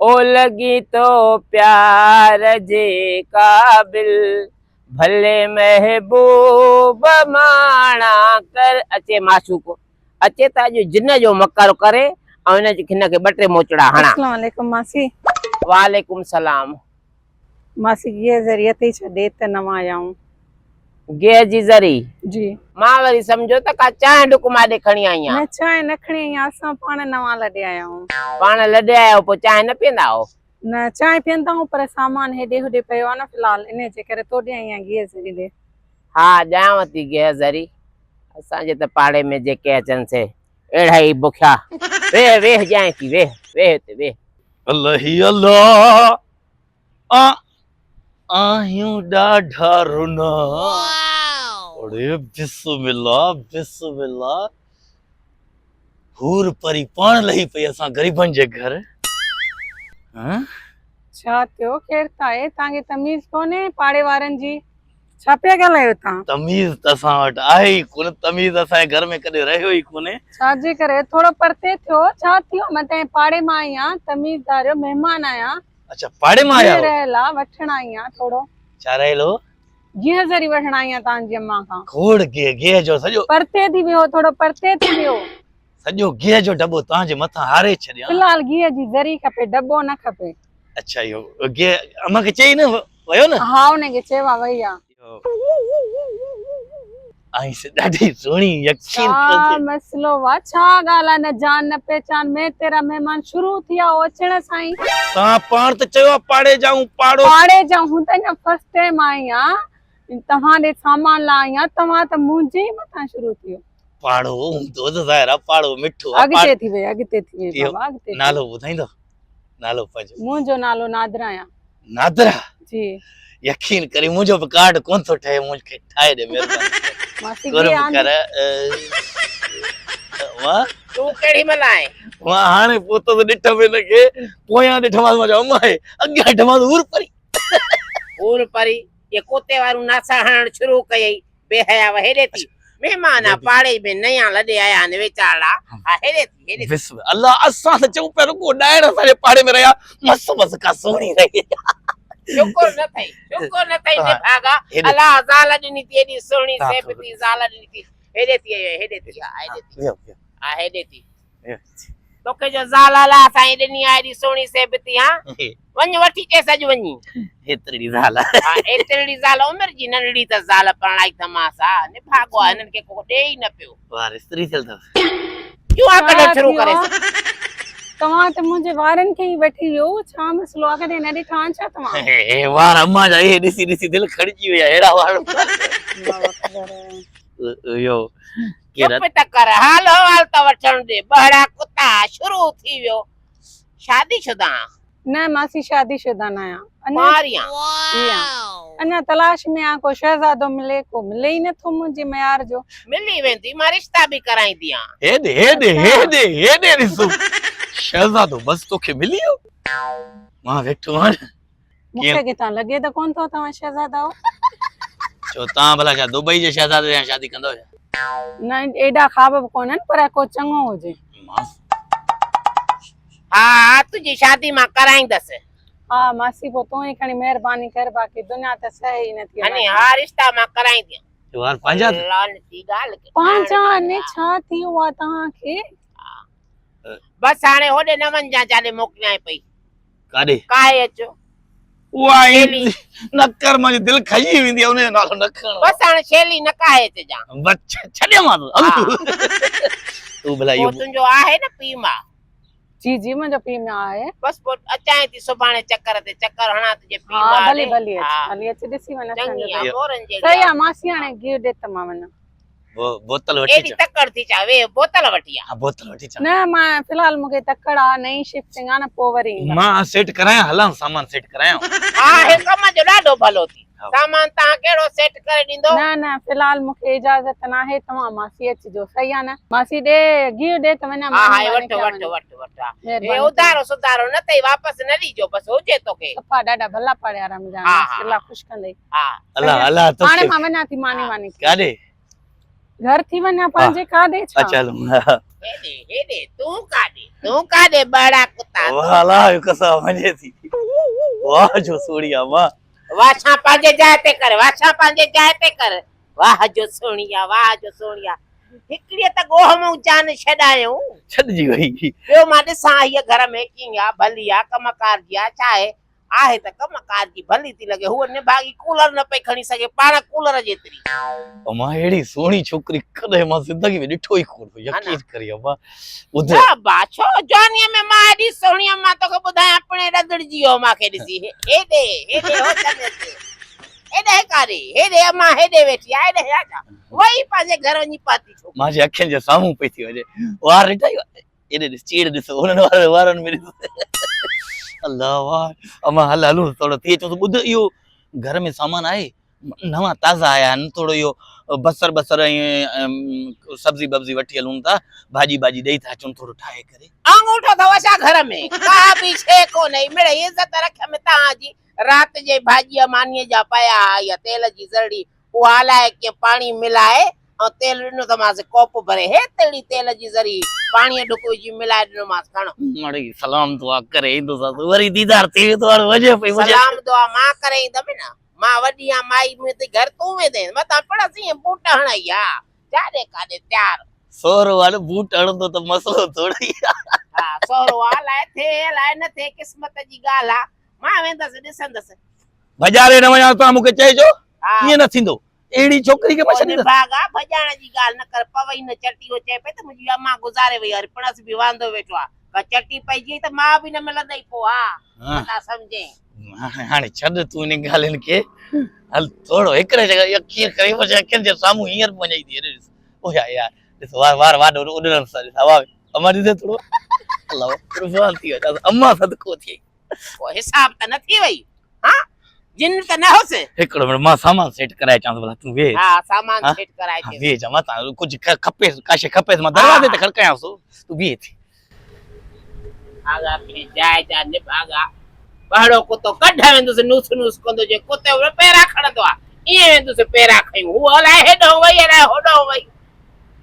ओ लगी तो प्यार जे काबिल भले महबूब माणा कर अचे माशूक अचे त अॼु जिन जो मकर करे ऐं हिन खिन खे ॿ टे मोचड़ा हणा। अस्सलाम वालेकुम मासी। वालेकुम सलाम। मासी ये ज़रिए ते छॾे त न आयाऊं गे जी ज़री जी। मां वरी सम्झो त का चांहि डुक माॾे खणी आई आहियां। न चांहि न खणी आई आहियां, असां पाण नवां लॾे आया आहियूं। पाण लॾे आहियो पोइ चांहि न पीअंदा आहियो? न चांहि पीअंदा आहियूं पर सामान हेॾे होॾे पियो आहे न फ़िलहाल, इन जे करे तोॾे आई आहियां गिह ज़री ॾे। हा ॼांव थी गे ज़री। असांजे त पाड़े में जेके अचनि से अहिड़ा ई बुखिया। वेह वेह ॼाएं थी वेह वेह हिते वेह। अल्लाह अल्लाह आ आहियूं ॾाढा रुना। अरे बिस्मिल्लाह बिस्मिल्लाह। हूर परी पाण लही पई असां गरीबनि जे घर। हां छा थियो? केरु था आहे? तव्हांखे तमीज़ कोन्हे पाड़े वारनि जी? छा पिया ॻाल्हायो तव्हां? तमीज़ त असां वटि आहे ई कोन, तमीज़ असांजे घर में कॾहिं रहियो ई कोन्हे। छाजे करे? थोरो परते थियो। छा थियो? मां तव्हांजे पाड़े मां आई आहियां, तमीज़दार महिमान आहियां। अच्छा पाड़े मां आया हो? रहियल आहे, वठण आई आहियां थोरो। छा रहियल हो? गिह ज़री वठण आई आहियां तव्हांजी अम्मा खां। खोड़ गिह जो सॼो परते थी वियो, थोरो परते थी वियो। सॼो गिह जो दॿो तव्हांजे मथां हारे छॾियां। फिलहाल गिह जी ज़री खपे, दॿो न खपे। अच्छा इहो गिह अम्मा खे चई न वयो न? हा उनखे चयो वई आहे। आई से ॾाढी सुहिणी यकीन छा मसलो वा? छा ॻाल्हि आहे? न जान न पहचान में तेरा मेहमान शुरू थिया हो अचण सां ई। तव्हां पाण त चयो आहे पाड़े जाऊं पाड़ो। पाड़े जाऊं त न फर्स्ट टाइम आई आहियां, तव्हां ॾे सामान ला आई आहियां, तव्हां त मुंहिंजे ई मथां शुरू थियो। पाड़ो हूंदो त ज़ाहिर आहे पाड़ो मिठो आहे। अॻिते थी वई, अॻिते थी वई बाबा, अॻिते। नालो ॿुधाईंदो? नालो पंहिंजो? मुंहिंजो नालो नादरा आहे। नादरा जी। यकीन करी मुंहिंजो बि कार्ड कोन थो ठहे, मुंहिंखे ठाहे ॾे महिरबानी मासी कर कर। वाह तूं केड़ी महिल आहे? वाह हाणे पोतो त ॾिठ में लॻे, पोयां ॾिठमांसि मां चयो अम्मा आहे, अॻियां ॾिठमांसि हूर परी। हूर परी ये कोते वारू नासा हणण शुरू कयई बेहया हेॾे थी। महिमान आहे पाड़े में नया लॾे आया आहिनि वेचारा। हा हेॾे थी हेॾे। बिस्मिल्लाह अल्लाह असां त चऊं पिया रुको ॾाइण असांजे पाड़े में रहिया, मस्त मस्त का सोहणी रही। शुक्र न थई, शुक्र न थई ने भागा। अल्लाह ज़ाल ॾिनी थी एॾी सुहिणी सेबती ज़ाल ॾिनी थी। हेॾे थी हेॾे थी हेॾे थी हा हेॾे थी। तोखे जो ज़ाल अल्लाह साईं ॾिनी आहे एॾी सुहिणी सेबती। हा वञ वठी अचेसि अॼु वञी। हेतिरी ज़ाल हा एतिरी ज़ाल उमिरि जी नंढड़ी त ज़ाल परणाई थमास। हा ने भागो आहे हिननि खे को ॾे ई न पियो। वार स्त्री थियल अथव? क्यों आ कढण शुरू करे? तव्हां त मुंहिंजे वारनि खे ई वठी वियो। छा मसलो आहे? कॾहिं न ॾिठा आहिनि छा तव्हां? हे वार अम्मा जा हे ॾिसी ॾिसी दिलि खड़जी वई आहे, अहिड़ा वार। यो चुप त कर, हाल हवाल त वठण दे। बहरा कुत्ता शुरू थी वियो। शादीशुदा? न मासी शादीशुदा न आहियां। मारियां अञा तलाश में आ, को शहजादो मिले, को मिले ई नथो मुंहिंजे मयार जो। मिली वेंदी, मां रिश्ता बि कराईंदी आं। हेॾे हेॾे हेॾे हेॾे ॾिसो शहजादो बस तोखे मिली वियो। मां वेठो आहियां। मूंखे किथां लॻे त कोन थो तव्हां शहजादा हो। छो तव्हां भला छा दुबई जे शहजादे सां शादी कंदव छा? न एॾा ख्वाब कोन्हनि पर को चङो हुजे। हा तुंहिंजी शादी मां कराईंदसि। हा मासी पो तूं ई खणी महिरबानी कर, बाक़ी दुनिया त सही नथी। अने हा रिश्ता मां कराईंदी। वार पंहिंजा लानती ॻाल्हि पंहिंजा ने छा थी वियो आहे तव्हांखे? बस हाणे होॾे न वञजां जाॾे मोकिलियां पई। काॾे? काहे अचो वाई न कर, मुंहिंजी दिलि खजी वेंदी आहे, उनजो नालो न खण। बस हाणे शेली न काहे अचजां। बस छॾियो मां तूं भला इहो तुंहिंजो आहे न पीउ मां? जी जी मुंहिंजो पीउ मां आहे। बस पोइ अचां थी सुभाणे चक्कर ते, चक्कर हणा तुंहिंजे पीउ मां। मां। भली भली अच, भली अच ॾिसी वञ। चङी आहे मोरन जे। सही आहे मासी, हाणे गिह ॾे त मां वञा। बोतल वठी एडी तकड़ थी चा वे बोतल वठी आ। हां बोतल वठी चा। न मां फिलहाल मूंखे तकड़ आहे, नई शिफ्टिंग आहे न, पोइ वरी मां सेट करायां, हलां सामान सेट करायां। हा हे कम जो ॾाढो भलो थी। सामान तव्हां कहिड़ो सेट करे ॾींदो? न न फिलहाल मूंखे इजाज़त न आहे, तव्हां मासी अचिजो। सही आहे न मासी? ॾे गिह ॾे त वञा। हा हा वठ वठ वठ वठ। हे उधारो सुधारो न तई, वापस न ॾीजो, बस हुजे तोखे। सफ़ा ॾाढा भला पड़िया रमजान, अल्लाह ख़ुश कंदई। हा अल्लाह अल्लाह तो हाणे मां वञा थी मानी वानी। काॾे? घर थी वञा पंहिंजे काॾे छा अच्छा हलो हेॾे तूं काॾे बड़ा कुत्ता वाह अलाह कसा वञे थी वाह जो सोड़िया वाह वाछा पंहिंजे जाइ ते कर वाछा पंहिंजे जाइ ते कर वाह जो सोणिया हिकिड़ीअ त गोह मूं जान छॾायूं छॾजी वई ॿियो मां ॾिसां हीअ घर में कीअं आहे भली आहे कमकार जी आहे छा आहे त कमकार जी भली थी लॻे हूअ निभागी कूलर न पई खणी सघे पाण कूलर जेतिरी अम्मा अहिड़ी सोणी छोकिरी कॾहिं मां ज़िंदगी में ॾिठो ई कोन यकीन करी अम्मा ॿुध छो जवानीअ में मां एॾी सोहणी मां तोखे ॿुधायां अपने रंधड़जी वियो मूंखे ॾिसी हेॾे हो हेॾे काॾे हेॾे अम्मा हेॾे वेठी आहे हेॾे छा वही पंहिंजे घर वञी पाती छो मुंहिंजे अखियुनि जे साम्हूं पई थी वञे वार ॾिठा एॾे ॾिस चीड़ ॾिस उन्हनि वारनि में ॾिस अल्लाह वाह अम्मा हल हलूं थोरो थिए चो ॿुध इहो घर में सामान आहे नवां ताज़ा आया आहिनि थोरो इहो बसर ऐं सब्जी बब्जी वठी हलूं था भाॼी ॾेई था अचूं थोरो ठाहे करे अंगूठो अथव छा घर में का बि शइ कोन्हे मिड़े इज़त रख में तव्हांजी राति जे भाॼीअ मानीअ जा पया या तेल जी ज़रड़ी उहा हलाए कीअं पाणी मिलाए ऐं तेल ॾिनो अथमांसि कोप भरे हेतिरी तेल जी ज़री पाणीअ ढुक विझी मिलाए ॾिनोमांसि खण मड़ी सलाम दुआ करे ईंदुसि वरी दीदार थी वेंदो हाणे वञे पई सलाम दुआ मां करे ईंदमि न मां वॾी आहियां माई मुंहिंजे घर तूं वेंदे मथां पड़सी बूट हणाई आहे जाॾे काॾे तयार सोरो वालो बूट हणंदो त मसलो थोड़ी हा सोरो हलाए थिए हलाए न थिए क़िस्मत जी ॻाल्हि आहे मां वेंदसि ॾिसंदसि बाज़ारे न वञा तव्हां मूंखे चइजो कीअं न थींदो अहिड़ी छोकिरी खे भागा भॼाइण जी ॻाल्हि न कर पवई न चटी हो चए पई त मुंहिंजी अम्मा गुज़ारे वई हरी पिणस बि वांदो वेठो आहे चटी पइजी त मां बि न मिलंदई पोइ हा नथा सम्झे हाणे छॾ तूं इन ॻाल्हियुनि खे हल थोरो हिकिड़े जॻह यकीन करे मुंहिंजे अखियुनि जे साम्हूं हींअर वञई थी ॾिस ओ यार ॾिस वार उॾण सां ॾिस हवा अम्मा ॾिसे थोरो अलाह कुर्बान थी वञा अम्मा सदको थी पोइ हिसाब त न थी वई हा जिन त न होसि हिकिड़ो मिनट मां सामान सेट कराए चांस भला तूं वेह हा सामान सेट कराए हाँ वेह जा मता कुछ खपे काशे खपे मां दरवाजे ते खड़कायां सो तू वेह थी आगा पे जाए जा निभागा पहाड़ो कुतो कढ वेंदुसि नूस कंदो जे कुते पेरा खणंदो आहे ईअं वेंदुसि पेरा खयूं हू हलाए हेॾो वई अलाए होॾो वई